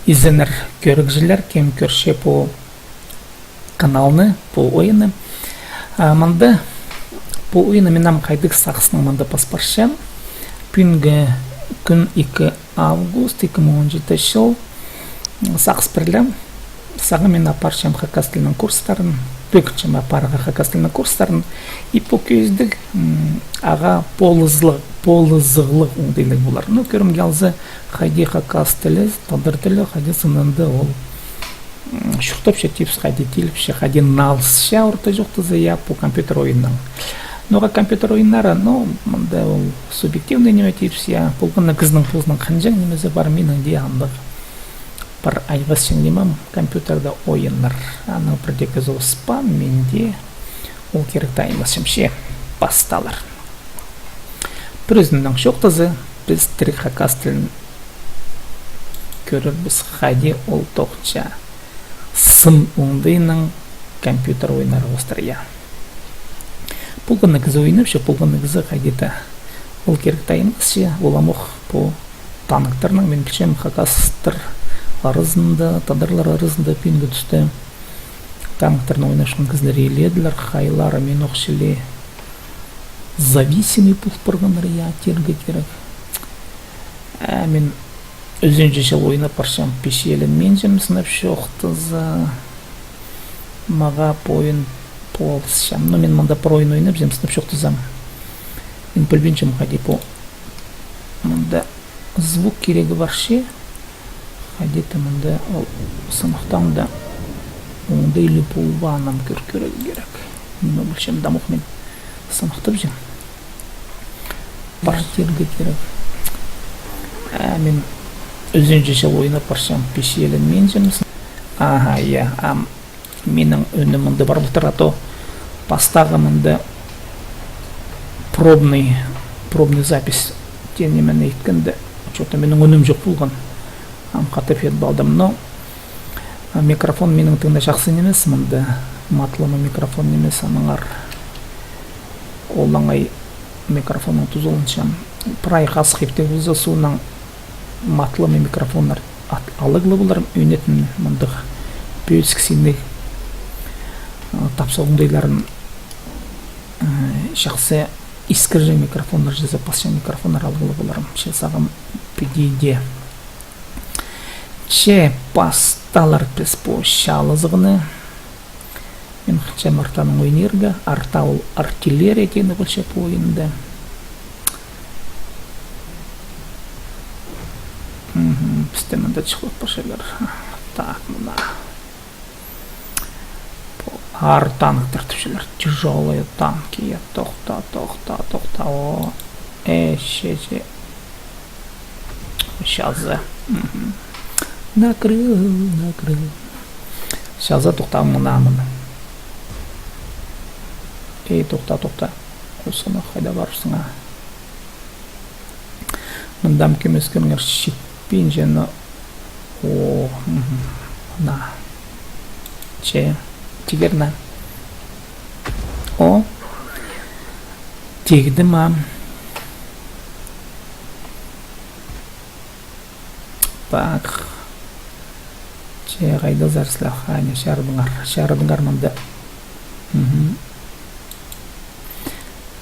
изенер көргүзүлөр кем көрші по каналны по ойыны. Мында по ойыны менам кайдык саксының мында паспаршам. Күнгө күн 2 август 2017 жыл сакс бірлем. Сага мен апаршам хакас тилинин курстарын, төкчөм апарга хакас тилинин курстарын. И по көздүк ага полызыглык ундайлык булар. Ну көрүм гялзы хайди хакас тили, тадыр тили, хайди сынынды ол шуктапша типс хайди тилипше, хайди налсша орта жокты зая по компьютер ойыннан. Нога компьютер ойыннары, ну, мында ол субъективный неме типсия, полгына кыздын пулзунан канжаң немезе бар менин де андык. Бар айгас чеңдемам компьютерда ойыннар. Аны предекызы спам менде ол керек таймасымше басталар. Призмнан шоқтызы біз тирик хакас тилин көріп біз хайди ол тоқча сын ундайның компьютер ойыннары остырия. Полгына кызы ойнапшы, полгына кызы хайдита ол керек таймасше оламух по танықтарның мен білшем хакастыр арызында, тадырлар арызында пингі түсті танктарны ойнашқан кызлар еледілер, хайлары мен оқшылы зависимый пул пырғаныр я тергі керек. Мен өзінше жыл ойнап баршам пешелін мен жем сынап шоқтызы маға ойын полсшам. Но мен мында бір ойын ойнап жем сынап шоқтызам. Мен білбеншім қади по мында звук керегі баршы. Хадита мында ол сынықтан да оңдайлы болбанам көркөрек керек. Мен білшем дамық мен сынықтып жем. Бар терге керек. Мен өзінше жыл ойнап баршам пешелін мен жемсін. Аха, я, менің өні мында бар бұлтыр, ато пастағы мында пробный запись тенемен еткенді. Чота менің өнім жоқ болған. Қатып ет балдым, но микрофон менің тыңда жақсы немес, мында матлымы микрофон немес, аныңар олаңай микрофонның тұзылыншам. Прай қас қепте бұлзы суынан матлымы микрофонлар алығылы бұларым өйнетін мұндық бөліскісіндей тапсауындайларын жақсы искіржі микрофонлар, запасшын микрофонлар алығылы бұларым. Шесағым педейде. Че пасталар пес по шалызығыны. Мен хча мартаның ойнергі, арта ол артиллерия тені бұлша по ойынды. Пістемінде чықлық пашалар. Так, мына. Ар танктар түшілер. Тяжелые танки. Тоқта. О, ще. Шазы. Накрыл. Шазы тоқта мұна. Ей, тоқта. Қосына қайда барысыңа. Мындам көмескеніңер шиппен жені. О, на. Че, тегерна. О, тегді ма. Так. Че, қайда зарсылақ. Ане, шарыдыңар мында.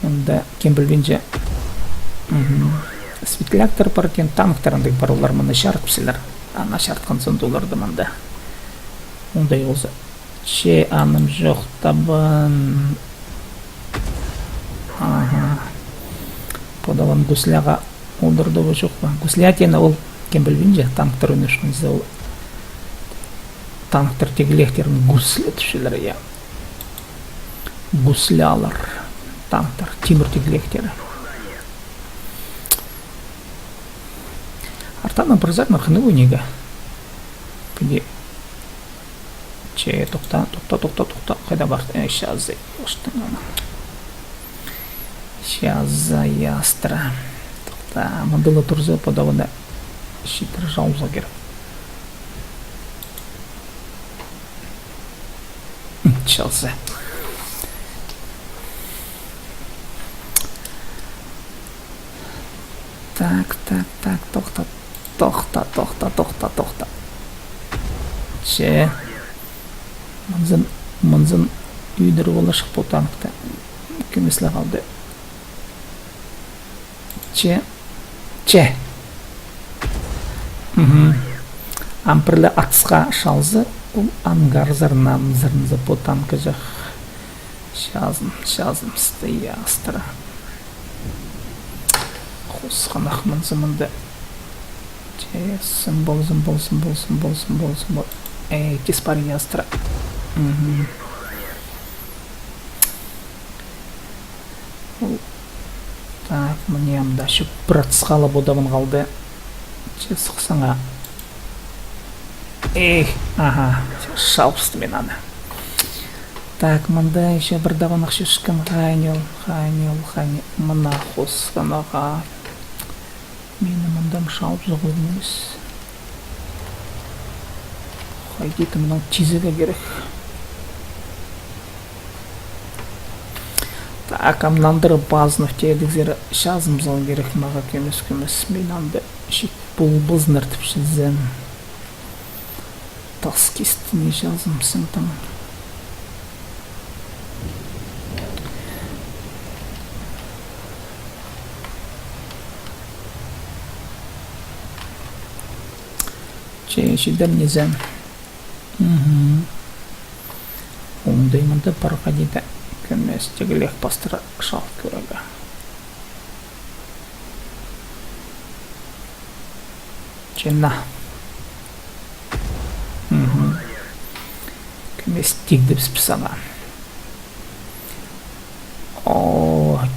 Мында кем білбенже светляктар бар екен, танктарындық бар олар мында шарт пісілер. Ана шартқан сон доларды мында. Ондай олзы. Че, аным жоқ табын. Подаван гусляға олдырды бұл жоқ ба. Гусля тені ол кем білбенже танктар өнешін ол танктар тегілектерін гуслі түшілер я. Гуслялар. Танктар, темір тегілектері. Артаны бірзар мақыны өнегі. Пінде че, тоқта. Қайда барды? Шазы. Шазы ястыра. Тоқта. Мандылы тұрзы подавында шитір жауызға керек. Шазы. Так, тоқта. Че. Мынзын үйдері болашық бұл танкта. Кемеслі қалды. Че. Ампірлі атысқа шалзы. Бұл ангар зырнамзырнызы бұл танкі жақ. Шазым сты астыра. Қосқан ақмын зымынды. Че, сымбол. Тес бар астыра. Так, мне амда шүп бір атысқалы бодабын қалды. Че, сұқсаңа. Шалпысты мен аны. Так, мында еще бір даван ақшышқын ғайнел. Мына қосқан аға. Мені мындам шалып жоғылмыз. Қайдеті мұнан тезігі керек. Так, амнандыры базынып тедігзері шазымзал керек маға көмес. Мен анды шет бұл бұзныртып шызен. Тас кестіне жазымсың там. Шедер незен. Оңдаймынды барға дейді. Көместегілек бастыра шал көрігі. Ченна. Көместегді біспісаға.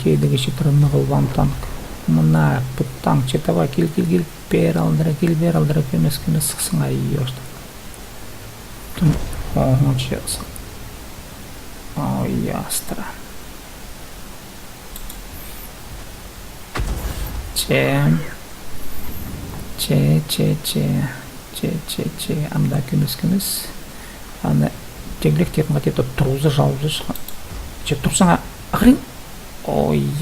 Кейдігі шетірімні ғылған танк. Мына бұт танк четава кел бер алдыра көмес сықсыңа ешті. Чесің. Астыра. Че. Амда көмес. Аны тегілік тетін қатеті тұрузы жауызы шығын. Че тұрсаңа ағырын.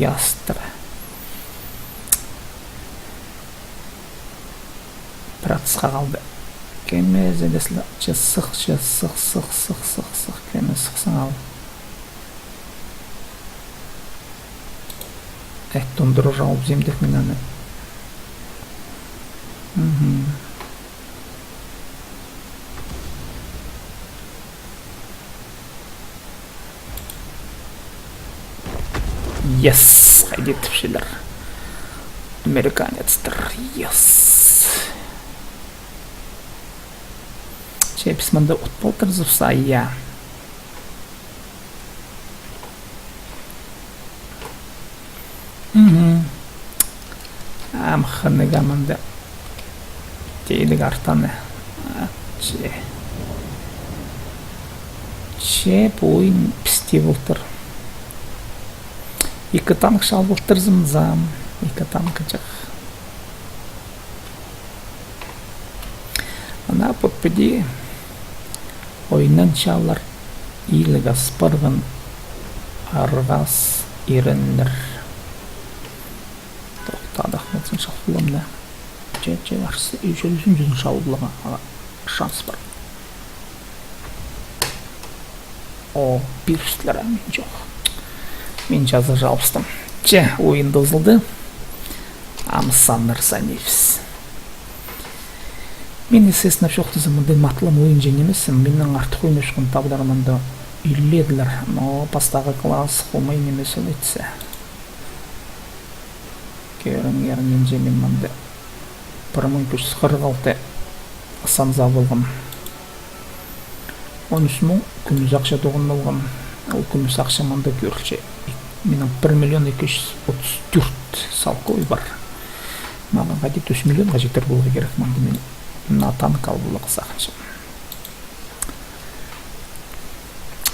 Астыра. Бір атысқа қалды. Көмес әдесілі. Че сық. Көмес сықсың ал. Тұндыру жауып земдік мен аны. Қайдетіп шелер. Американецтір. Чепіс мында ұтпалтыр зұпса, Амханыға мында дейдік артаны. Ойын пісте болтыр. Екі танк шал болтыр зымзам. Екі танк жақ. Ана подпеди ойынан шалар илік аспарғын арғас ерінлер. Тоқтадық мәтсін шалқыламда. Арсы үйшелісін жүзін шалғылыға шанс бар. Бірістілер әмін жоқ. Мен жазы жалпыстым. Ойынды ұзылды. Амсаннар санефіс. Мен есесін жоқты зымынды матылым ойын женемесім. Менің артық ойын өшкін табдарымында үйледілер. Но пастағы класс қомай немес өлетсе. Көрін жемен мұнды. 1346 санза болғым. 13 мың күміз ақша тоғын болғым. Ол күміз ақша мұнды көрші. Менің 1.234 салқой бар. Маған ғадет 3 миллион ғажеттер болғы керек мұнды мен. Натан қалбылығы сақыншым.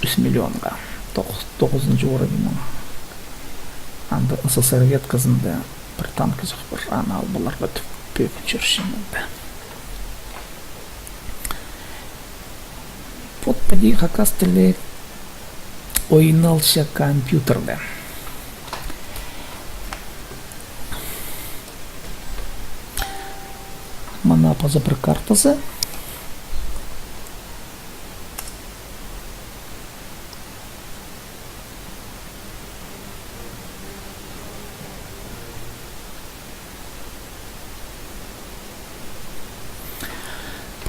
3 миллионға. 9-шы орынның. Анды СССР қызынды бір танк жақ бір ана албаларға түппек жүршімді. Подпади хакастылы ойналшы компьютерді. Мана поза бір картасы.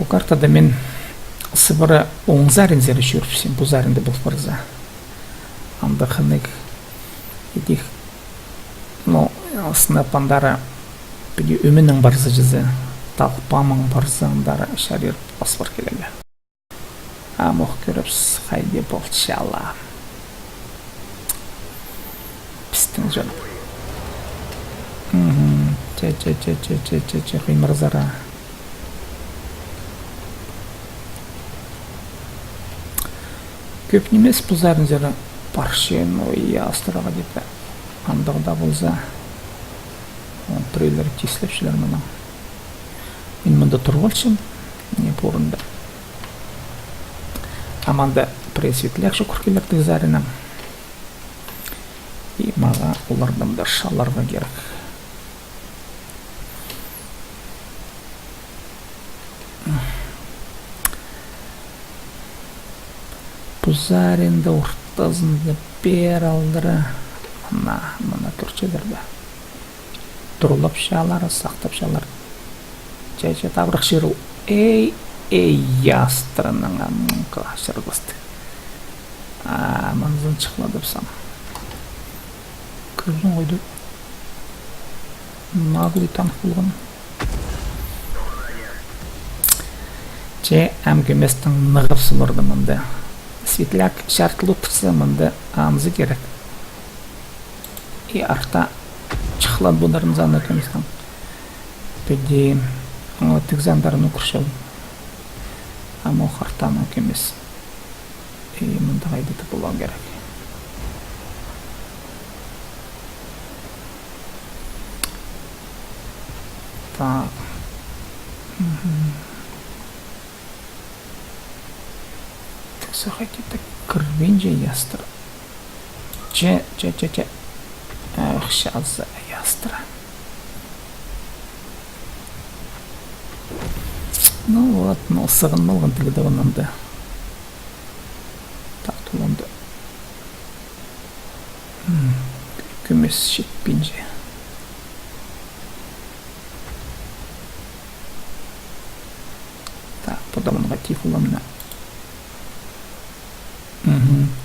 картада мен сыбыры оң зарин зері жүріпсем, бұл заринді бұл барза. Анда хынық едік, но сынапандары біде өмінің барзы жызы, талпамың барзы андары шарир баспар келелі. Амоқ көріпсіз қайды болчала. Пістің жын. Че қимырзара. Көп немес бұзарын зері паршен ойы астыраға дейді. Андығда болза. Бірейлер тесілепшілер мұна. Мен мұнда тұрғалшым. Не бұрында. Аманда пресветлер шүкіркелерді заринам. И маға олардан да шаларға керек. Бұзаринді ортазынды бер алдыры. Мұна көрчелерді. Тұрылып шалары, сақтап шалары. Чай-чай табырық шеру. Эй, ястырының амынқа шырғысты. Манзын чықладып сам. Көрген қойды. Нағылы танық болған. Че әмгеместің нығып сұлырды мұнды. Светляк шартылы тұрса мұнды аңзы керек. И арта чықлад бұдарын заңда көместің. Педе тігзандарын ұқыршау. Ама оқартаны көмес. Мұнды қайдыты болған керек. Так. Хотите крвинже ястра. Че. Эх, сейчас за ястра. Ну вот, сығын малған тілді онанды. Так, тұланды. Көмес шетпенже. Так, подамынға тиф оламына.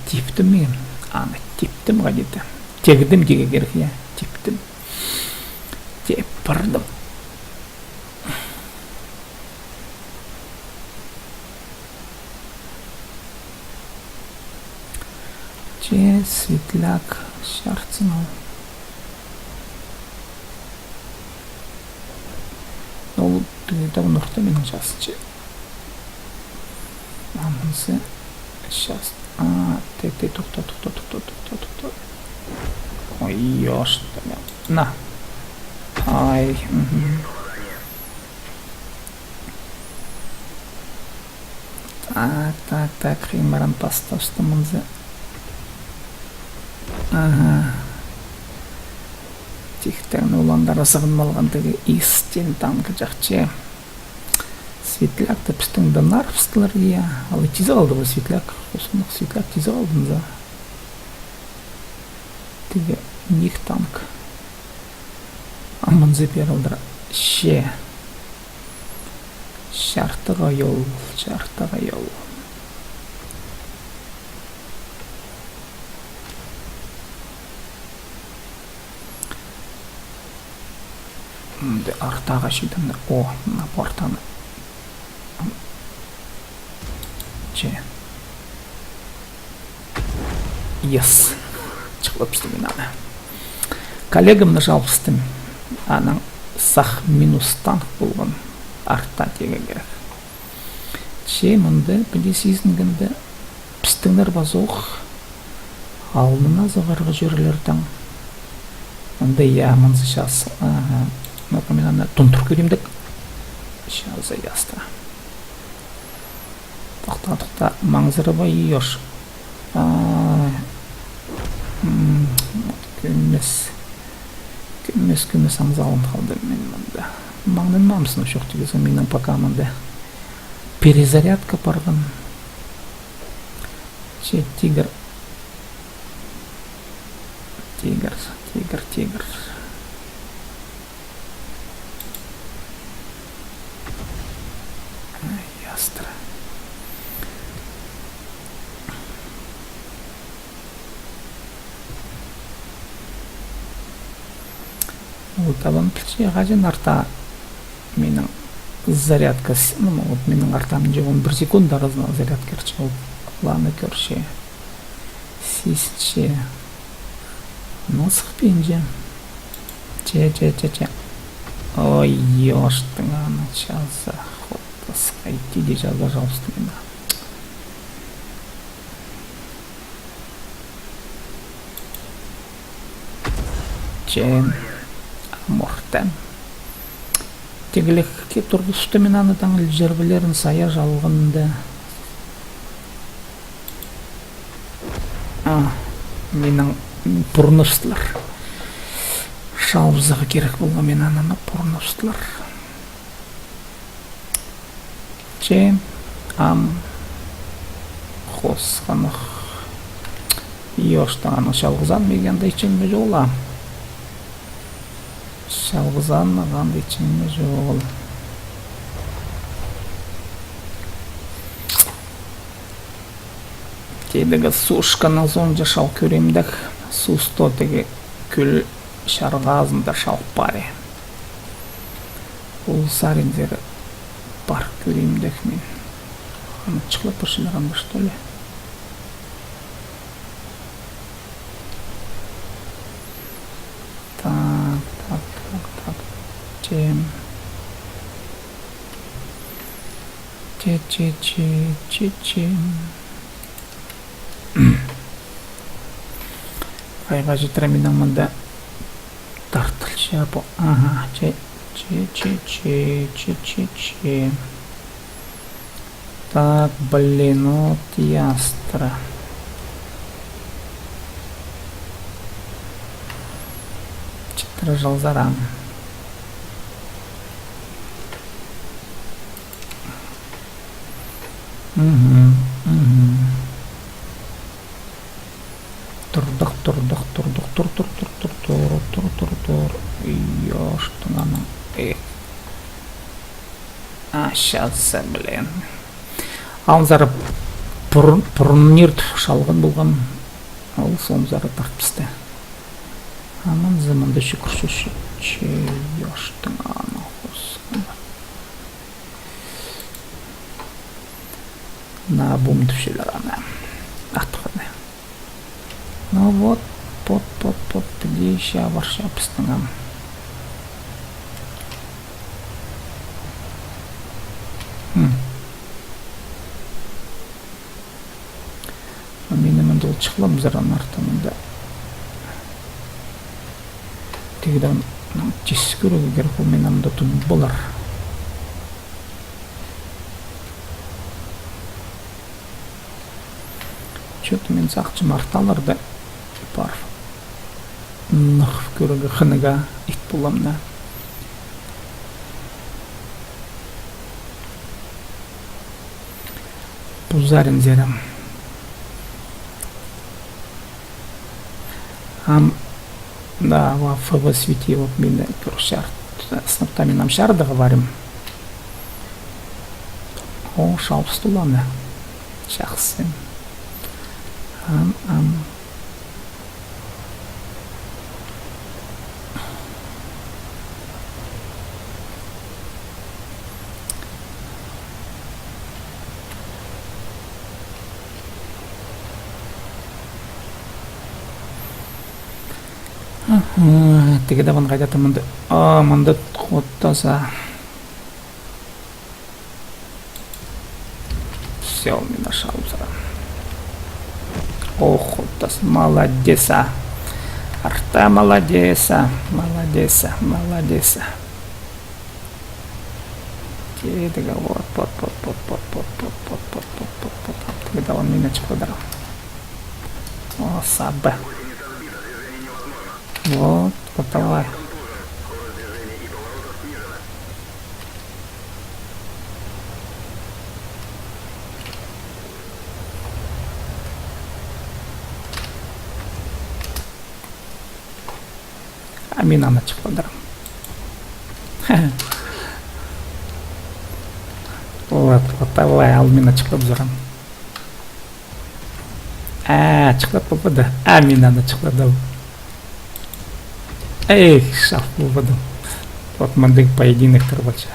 Типтім мен. Аны типтім ғадеті. Тегдім деге керек, я. Типтім. Теп бұрдым. Че светляк шарцын ал. Ол түгеді ұнықта менің жасы че. Амынсы. Сейчас. Тоқта. Ой, ёшты. На. Ай. Так. Химаран поставшты мұнзы. Тихтен уландары сығынмалғандығы истен танғы жақче. Светляк-то пістің донар пістілер, я. Алы тезі қалды ба светляк? Осынық светляк тезі қалдың за. Теге ник танк. Амын зепер алдыра. Шартыға yol. Артаға шедімді. На портаны. Yes. Чықлып істемен аны. Коллегамны жалпыстым. Аның сақ минус танк болған артта теге керек. Мұнды біле сезінгінді пістіңдер базоқ алынына зағарға жерлердің. Мұнды мұнзы шас. Мен аны тұнтыр көремдік. Шазы ясты. Тоқта. Маңзыры бай еш. Көмес аңзалын қалды мен мұнда. Маңнын мамсыны жоқ дегізі менің пока мұнда. Перезарядка барған. Тигр. ол табан пілше қажен арта менің зарядка, ну вот менің артамын же 11 секунд арасында зарядка керче ол планы көрше сисче носық пенже че ой ёштың аны жаза скайти де жаза пожалуйста меня че мортем тегілекке тұрғысты мен аны таңыл жербілерін сая жалғынды менің пұрныштылар шалбызығы керек болған мен ананы пұрныштылар че қосқанық ештің шалғызан мегенде ішінме жола шалғызан ғанды ішінме жол тедігі сушқаны зонжа шал көремдік сусто теге күл шарғазында шал паре ол сарендері бар көремдік мен аны чықлап пыршылағанды что ли так чем қайға жетірі менің мұнда тартылшы бұл че так блин вот ястра четыре жалзарам тур ёштың аның сейчас блин алзары пұрнырд шалғын болған ол соңзары тартпысты аман заманда шүкір че ёштың аны на бум түшелер ана атқаны ну вот под где ща варша пыстыңам менің ол чықлам заран артымында тегіден жес көреге керек ол мен амда түн болар что-то мен сақчы марталарды бар нұқ көреге қыныға ит боламна Пузарин зерем да, в ФВ свети вот меня шар с наптамином шар договорим. О, шал стуланы. Шахсын. Tiga dapat kaca temen tuh. Oh, mendut kota sah. Xiaomi нашел сразу. О, хотас, молодеса. Арта молодеса. Tiga вот. Kita on minute квадрат. О, сабе. Вот, давай. Амина начала, да. Вот, давай, Алмина чықлап жүрем. Чықлап попады. Амина чықлады. Эх, шаф болбадым. Вот мындык поединектер болчу.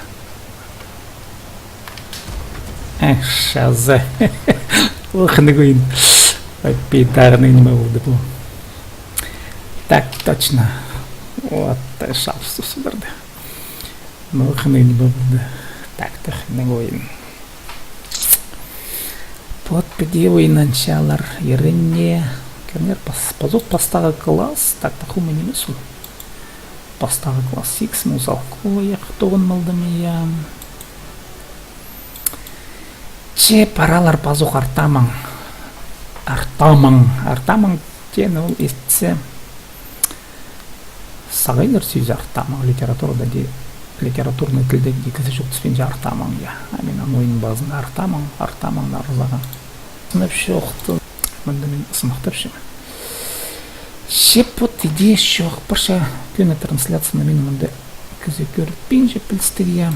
Эх, шаза. Охны коюн. Айтпей тагыны неме болду бул. Так точно. Вот шаф сусударды. Охны неме болду. Так тахны коюн. Вот где ойнанчалар еринне. Кемнер позов пастагы класс. Так тахумы немесу. Пастагы класс X музалку яктогун малдым я. Че паралар пазух артамаң. Артамаң тені ол естісе сағайлар сөз артамаң литературада де литературный тілде декізі жоқ түспенже артамаң я. Мен ойын базында артамаң нарызаға. Сынып шоқты. Мында мен сымақтап шым. Шеп вот иде шоқ бірше көне трансляцияны мен мында күзі көріп бен жеп білістір я.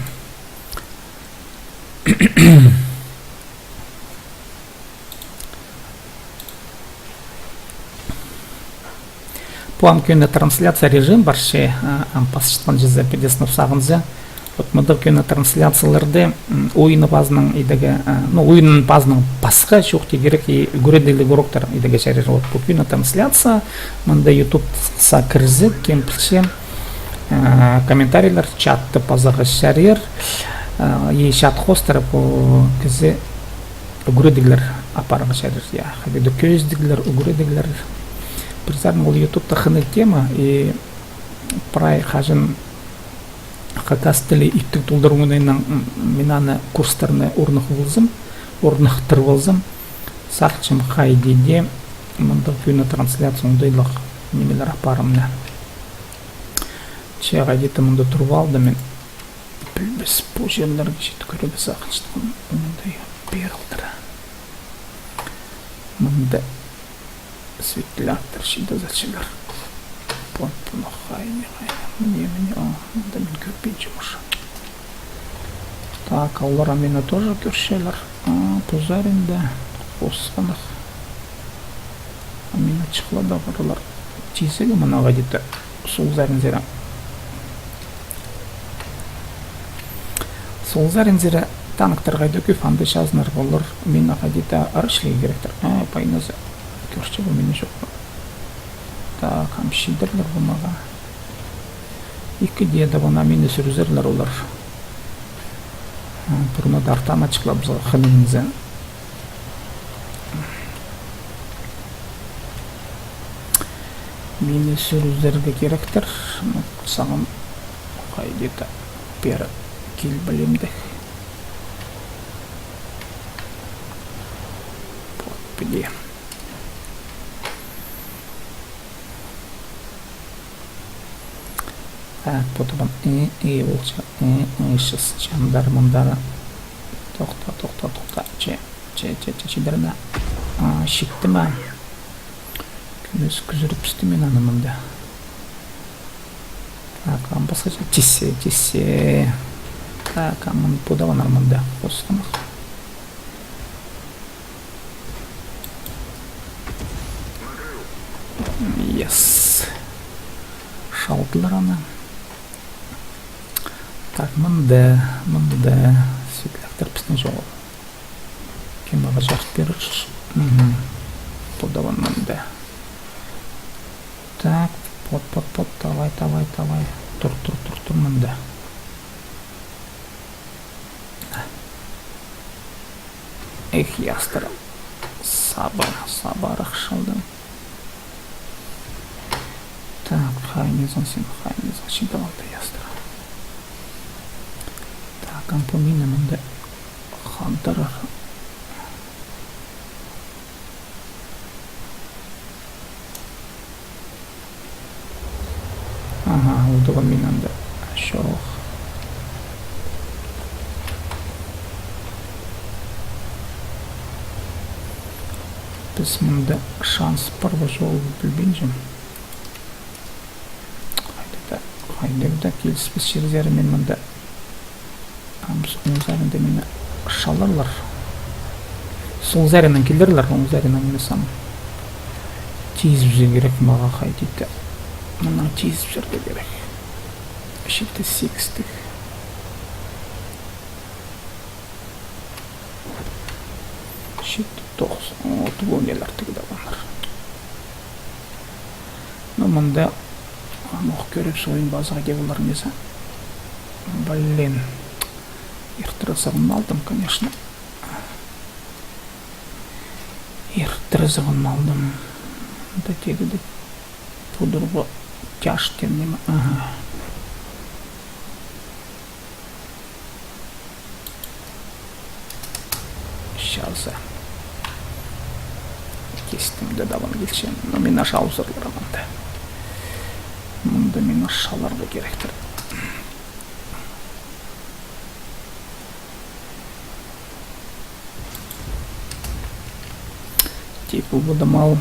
План көне трансляция режим барше ампасыштан жүзі педесініп сағынзы. Вот мыдыр көне трансляцияларды ойыны базының идеге, ойынын базының басқа шоқте керек үгіреділі ғороқтар идеге шәрер. Вот бұл көне трансляция мында YouTube са кірзі кемпілше комментарийлер чатты пазаға шәрер. Е чат хостары бұл кізі үгіреділер апарығы шәрер. Хабеді көздігілер, үгіреділер. Призарм ол YouTube-та хыны тема и прай хажын хакас тілі иттік толдырғынайынан мен аны курстарына орнықтыр болзым. Сақчым қайдеде мұнда көне трансляция ондайлық немелер апарымна. Че қайдеті мұнда тұрып алды мен білбес бұл жерлерге жеті көреді сақыншытығын мұндай берілдірі. Мұнда светлятор шида зачелер. Понтуно хайне. Мне, да мен көрпей жұмыш. Так, аллара мені тоже көршелер. Пузаринде, қосқанық. Мені чықлада ғырылар. Тейсегі мұнаға дейті солзарин зері. Солзарин зері танықтар қайды көй фанды жазынар болыр. Мені қайдеті арышлығы керектір. Пайназы көрші бұл мені жоқ. Так, хамшидерлер бұнаға. Екі деді бұна мені сүрізерлер олар. Бұрына дартан açıqlап бұзға қыныңызы. Мені сүрізерге керектір. Сағын қайдеті бері кел білемді. Біле. Так, потом болча. Сейчас чандар мандара. Тоқта. Чедерна. Шикті ма? Күзіріп үсті мен анымында. Так, басқаша. Тесе. Так, амын подаван армында. Қосқанық. Yes. Шалдылар аны. Так, мында светляқтар пістің жоғы. Кем аға жақып берір. Подаван мында. Так, под, давай. Тұр мында. Эх, ястырым. Сабар ақшалдым. Так, хайнезон шидалды ястыра. Так, ампомина мында хантарар. Удован минанда шоқ. Біз мында шанс бар ба жол білбен жем. Қайдағыда келіспес жерзері мен мында оңзарында мені шаларлар. Солзарынан келдерлер, оңзарынан мені сам тез жүзе керек маға қайдейді. Мына чизип жүрдү керек. Shift 6 Shift 9 отугу нелер тигиде бар. Но мында анық көріп ойын базаға кебуларыңыза. Блин. Иртірізігін алдым, конечно. Иртірізігін алдым. Да тегіде пудырғы тяж тернеме. Ага. Сейчас. Кестімді даван келшем. Но мен аша аузырларым анда. Мұнда мен ашаларға керектір. Типа будем мал.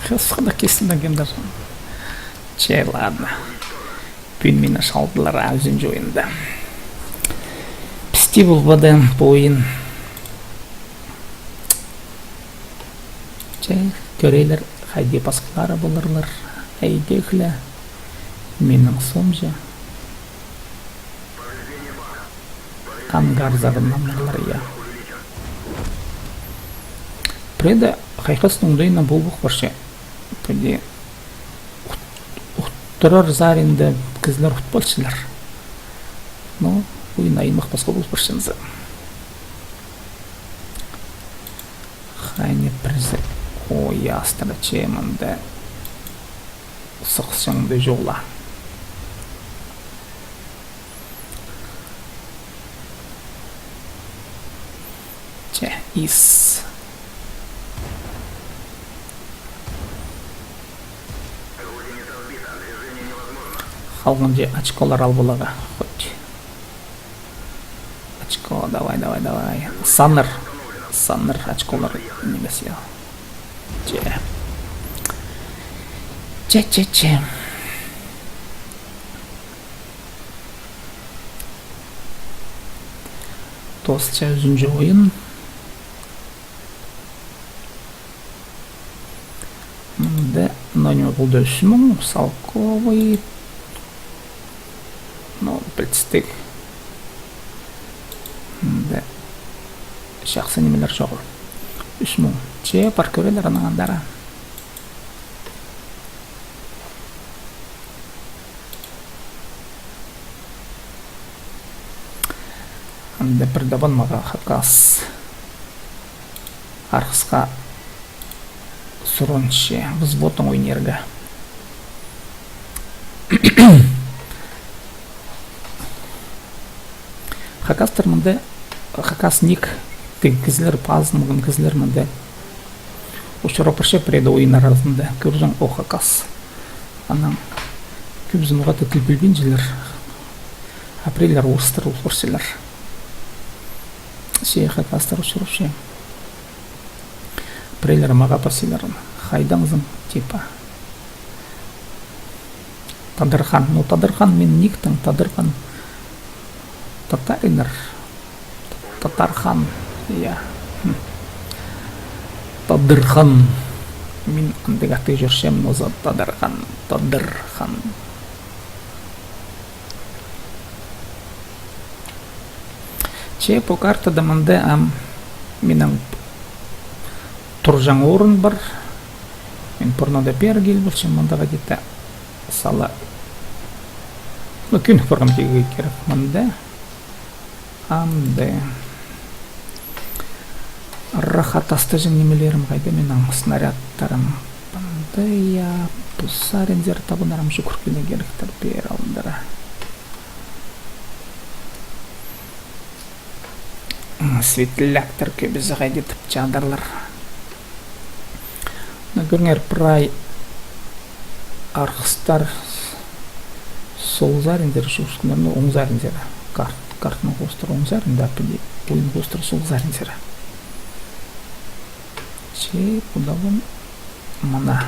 Хысқыда кестімдеген даже. Че, ладно. Пүйін мен ашалдылар әзін жойында. Пісті бұлбады бойын. Че, көрелер қайде басқылары болырлар. Әйдеклі. Менің сомжа. Ангар загыннамырлар, я. Преда қайқыстың дойына болбық баршы. Преде ұқтырар заринді кізлер ұқтбалшылар. Но, ойын айымық басқа болып баршынызы. Қайне бірзі. Ой, астыры чемімді. Сықсыңды жоғла. Из қалған же очколар ал болаға. Хоть. Очко, давай. Саннер очколар немес я. Че. Достча үзінжі ойын. Но не могу дальше, салковый, но предстык, да, шахсы немелер жоғыр, үшму, че паркөрелер анағандара. Анда бір дабан маға хакас, арқысқа Суронче, взводом уйнерга. Хакастер мында, хакас ник, ты кізлер пазынығын кізлер мында. Ошыра пырше преда ойын аразында, көржан о хакас. Анам, көбізін оғаты тіл білбен желер. Апрелер орыстыр, орселер. Ше хакастер ошыра ше. Прейлер маға пасиларын хайдаңызым типа Тадырхан, ну Тадырхан мен никтің Тадырхан татаринер Татархан, я Тадырхан мен андығақты жүршем ноза Тадырхан Че по картада мында менің Тұржан орын бар. Мен порнода бер кел болшым, мындаға деді сала. Күн порғам тегі керек мында. Амды. Рахатасты жын немелерім қайды менің снарядтарым. Банды я бұсарензер табынарым жүкіркіне керектір бер алындары. Светляктар көбізі қайды тіп жадарлар. Көріңер прай арқыстар сол зарендер шуышқындарында оң зарендері. Картының қостыр оң заренді апелі ойын қостыр сол зарендері. Че, бұдавын мана.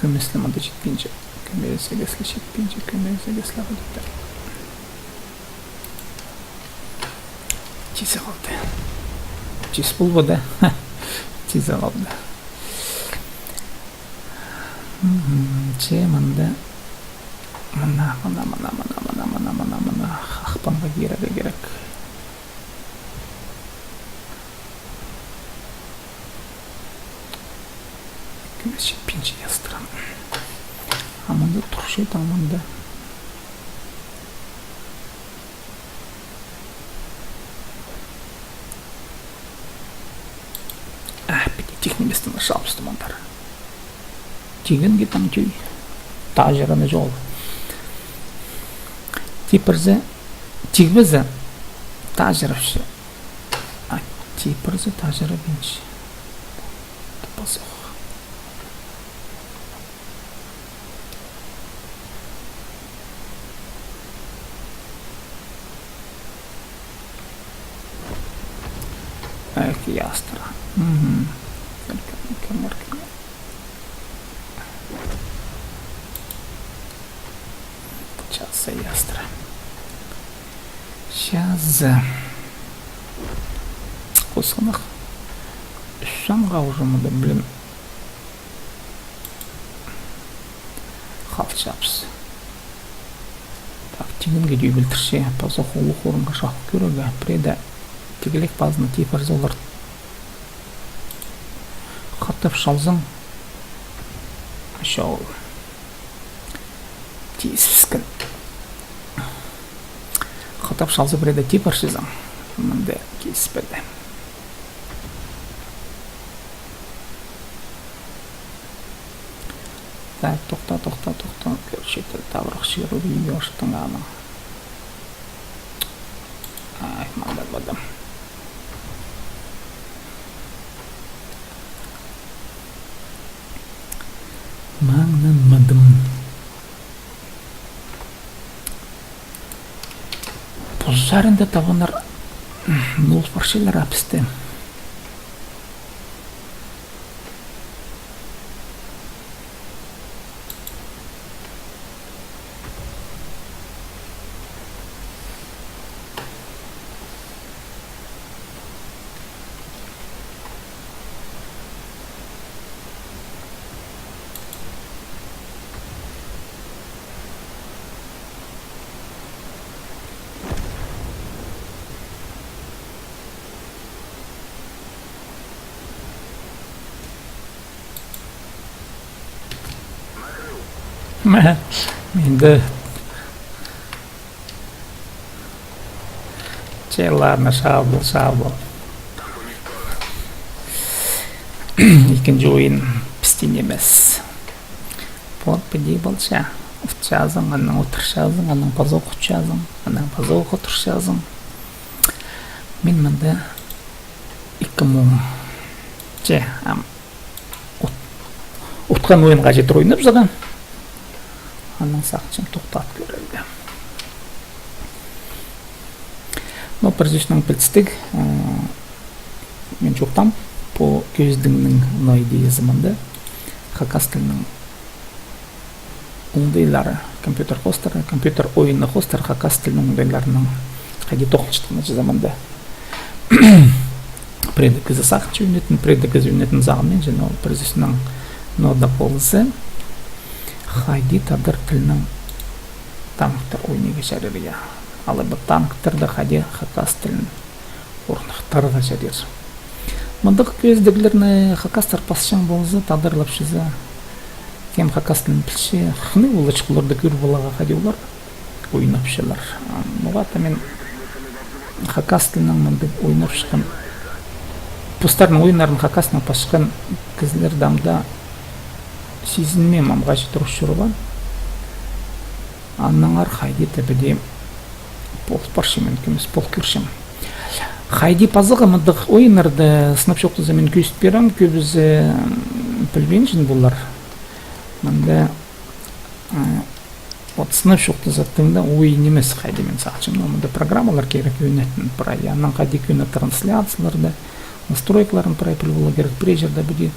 kömesli manda жетпейince. Kömese gesle жетпейince, kömese gesle gitti. Çize kaldı. Çiz bulmadı. Çize kaldı. Manda mana akpanға gerek. Kömese жетпейince yazdıram. Amanda turşu tamamda. Техниместен шапсты мандар. Тиген гитам тюй. Тажыраны жол. Типырзы тигбезі тажырывшы. Типырзы тажырыбыншы. Тапасық. Эх, ястра. Сейчас ястра. Сейчас. Қосқанақ. Шамға ұжымыды білім. Қал шапсы. Так, тегінге дүй білтірше. Паза қолы қорынға шақ көрігі. Преда тегілік базыны тейпарыз олар. Қатып шалзың. Шау. Тейсізкін. Қатып шалзы біреде тейпаршызың. Мында кейсіз бәді. Так, тоқта. Көршетті табырық шиыру бейге ашыттың ғаның. Ай, маңдар бадым. Маңнанмадым. Бұл жарында табынар нол паршелер апысты. Менді Челарны шабыл. Екінші ойын пістен емес. Бұл бідей болша. Ұтшазың, анның отыршазың, анның пазоқ ұтшазың, анның пазоқ отыршазың. Мен мінді 2000 ұтқан ойынға жетір ойынып жаған. Анның сақчым тоқтат көрілді. Но преждешінің білістік, мен жоқтам по көздіңнің идея заманда хакас тілінің оңдайлары, компьютер хостары, компьютер ойыны хостар хакас тілінің оңдайларының қайде тоқыншықтығына заманда предігі сақчы өнетін, предігі өнетін зағымен және преждешінің нода болысы Хайди тадыр тілінің танктар ойнеге шәрірге. Алы бұл танктарды хайди хакас тілін орнықтарға шәрір. Мұндық көздігілеріні хакастар пасшан болызы тадырлап шызы. Кем хакас тілін пілші қыны олачқыларды көр болаға хайди олар ойнап шылар. Мұғата мен хакас тілінің мұндық ойнап шыққан пұстардың ойнарын хакасының пасшқан кізлер дамда сезінме мамға жетіріш жүрген. Аннаңар хайди тәбіде пол паршымен көмес пол көршім. Хайди пазыға мұндық ойынарды сынап шоқты замен көйсіп берем, көбізі білбейін жын болар. Мұнда сынап шоқты заттыңда ойын емес хайди мен сақчым. Мұнда программалар керек өйнетін пырай. Аннан хайди көйні трансляцияларды, настройкаларын пырай піл болу керек. Бір жерді бүде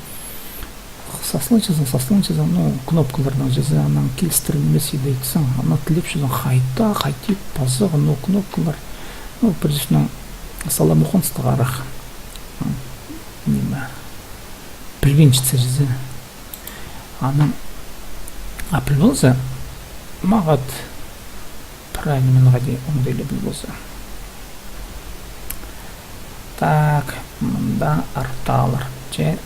сасылын жазам, ну, кнопкалардан жаза, анан келістірілмес еді айтсаң, ана тілеп жазан қайтып, базығы, ну, кнопкалар, ну, бірдесінің саламухон стағарақ, неме, білгеншіце жаза. Анан, апыл болса, мағат, правильно мен ғади оңдайлы біл болса. Так, мында арталар, же,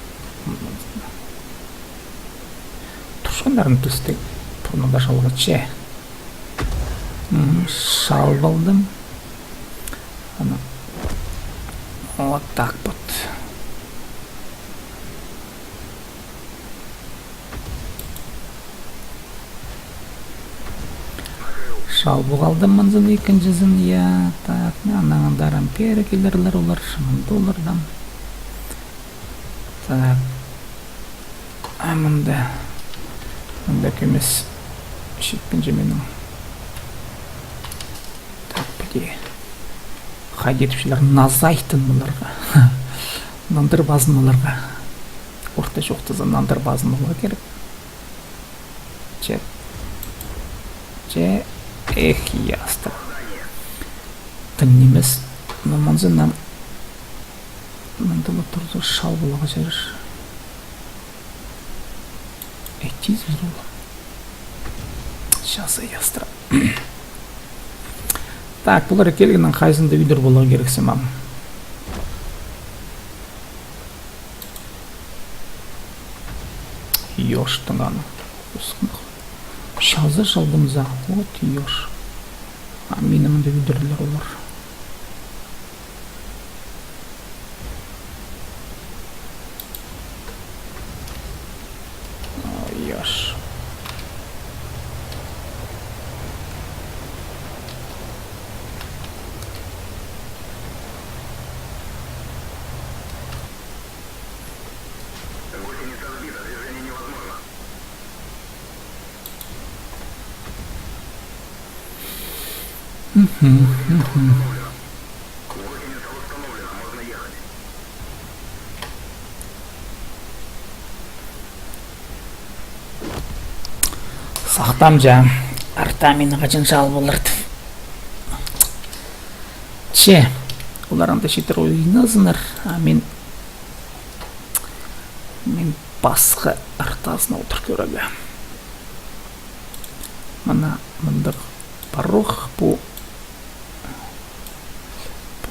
тұршандарын түстік, бұрнында шалға че. Шал болдым. Ана, вот так вот. Шал бұғалдым манзын екіншізін, я, так, анаңдар ампера келерлер олар, шымынды олардан. Так, амында көмес шетпен жеменің. Так, біде. Қайдетіпшілер назайтын бұларға. Нандыр базын оларға. Орта жоқтызы нандыр базын олға керек. Че, эх, ясты. Тыңнемес, наманзынан мындылы тұрды шал бұлаға жарыр. Әйтіз бір олы. Шасы ястыра. Так, бұлар келгеннен қайзында үйдір бұлаға керексем ам. Йоштың аны. Шазы жалдымыза. Вот йош. Менімінде үйдірлер олар. Йош. Сақтам жа, арта мені қачын жал болырды. Че, оларында шетір ойынызыныр, мен басқы артасына отыр көрігі. Мындық парох бұл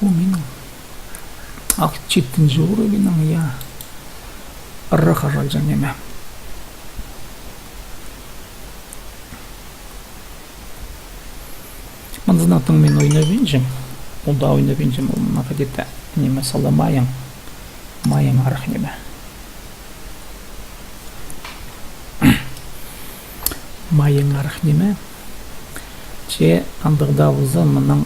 менің ақ четтін жоғыры менің я ұры қажал жәнеме. Мындызынақтың мен ойнап енжім, олда ойнап енжім, ол нақадеті неме сала майың арақ неме. Майың арақ неме, че андығда бұзы мұның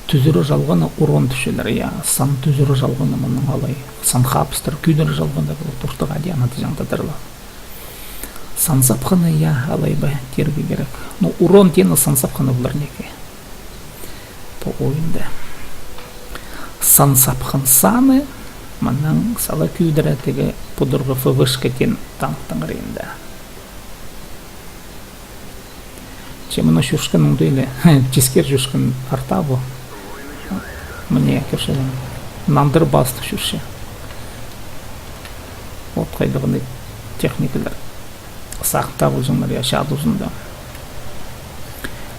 түзірі жалғаны урон түшелер, я сан түзірі жалғаны мұның алай, сан қапыстыр, күйдірі жалғанда бұл тұртыға де анаты жаңдадырла. Сан сапқаны, я алай бай, терге керек. Ну, урон тені сан сапқаны бұлар неке. Бұл ойында. Сан сапқын саны, мұның сала күйдірі теге бұдырғы фывышқа тен танықтың рейінде. Че мұны шүшкін ұңдайлы, ческер жүшкін арта бұл. Мне кершеден нандыр басты шүрше. Вот қайдығындай техникалар сақта бұл жаңдар я шады ұзында.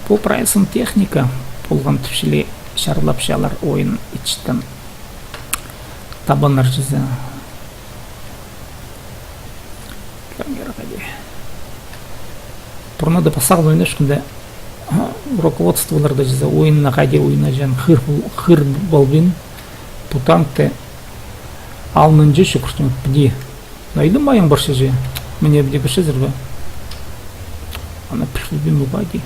Бұл прайсын техника болған түпшілі шарлап шалар ойын ичтен табанар жүзі. Кәмгер қайде. Бұрнады пасақ ойын үшкінде руководстволарда жүзі ойынна қайде ойына жән қыр болбин путанкте алнын жы шүкірштен біде. Найды майын баршы жы. Мне біде бірші зірбі. Ана піршілбен бұбайды.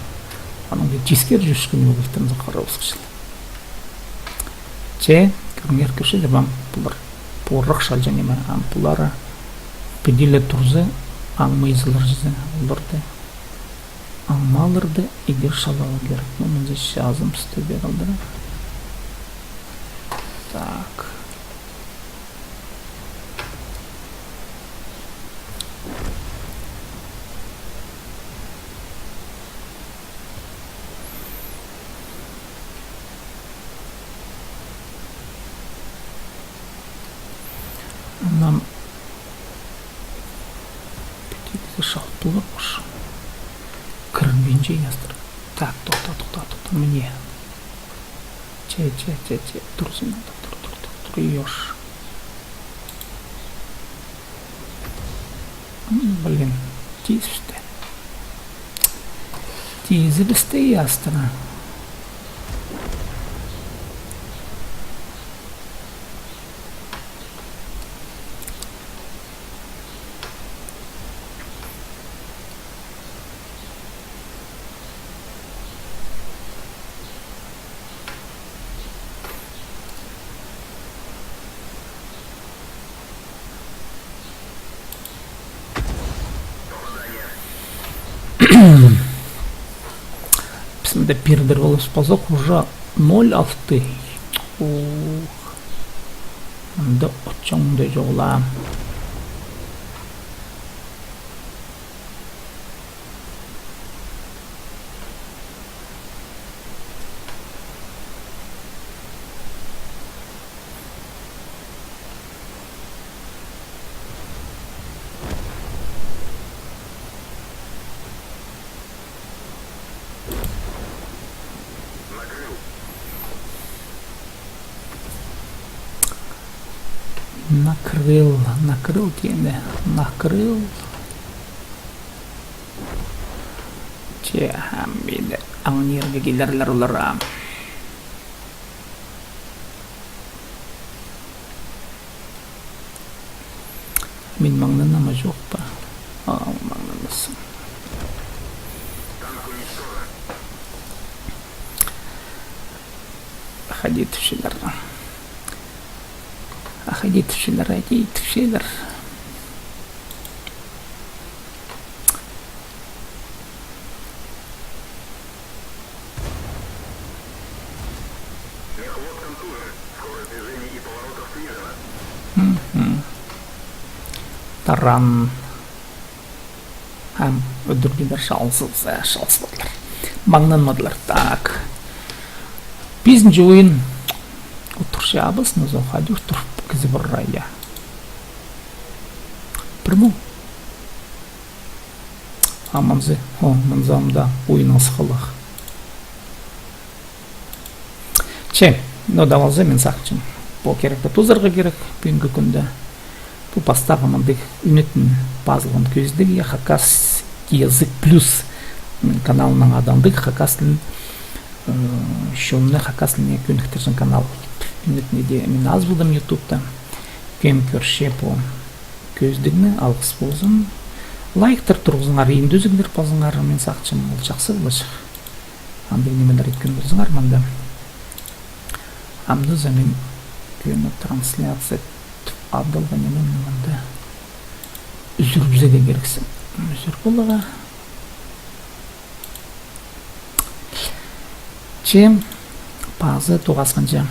Аныңды жескер жүшкін өбілтімізі қара ұсқышыл. Че, көріңер көрші зірбам бұлар. Бұларық шал және ма. Бұлары біділі тұрзы аңмайзылар жүзі. Бұларды аңмалырды егер шалалы керек. Мұныңды шазым үсті берілді. Так. Нам bize şaltılırmış. Kırınca yazdır. Так, тоқта. Мне. Че. Dursun. Dur. Блин, тише. Тише быстрее ясно. Бізде пердер болып спазок уже 0,6. Анда очоңды жоғла. Накрыл тенде. Накрыл. Че, бейді аңнерге келерлер олар. Мен маңнанама жоқ па? Маңнанасың. Ходитвшилер. Таран. Öldürgüler şalsızlar. Маңнанмадылар. Так. Бесінші ойын. Отыршабыз, назау хадюр тұрып кізі бір рая. Бір мұ? Аманзы. Манзамда ойын асықылық. Че, давалзы мен сақчым. Бұл керек, тозарға керек, бүгінгі күнді. Бұл пастағы мандық үнетін базылған көздігі, хакас язык плюс каналының адамдық, хакас тілін шонны хакас тіліне көндіктірсін канал. Үнетінде мен аз болдым ютубта. Кем көрше по көздігіні алғыс болсын. Лайктар тұрғызыңар, енді өзіңдер болсыңар, мен сақчым, ол жақсы болашық. Андай немелер еткен болсыңар, манда. Амды замен көні трансляция абдалға немен мында. Үзір бізеге керексін. Үзір болыға. Чем пазы туғасқанша.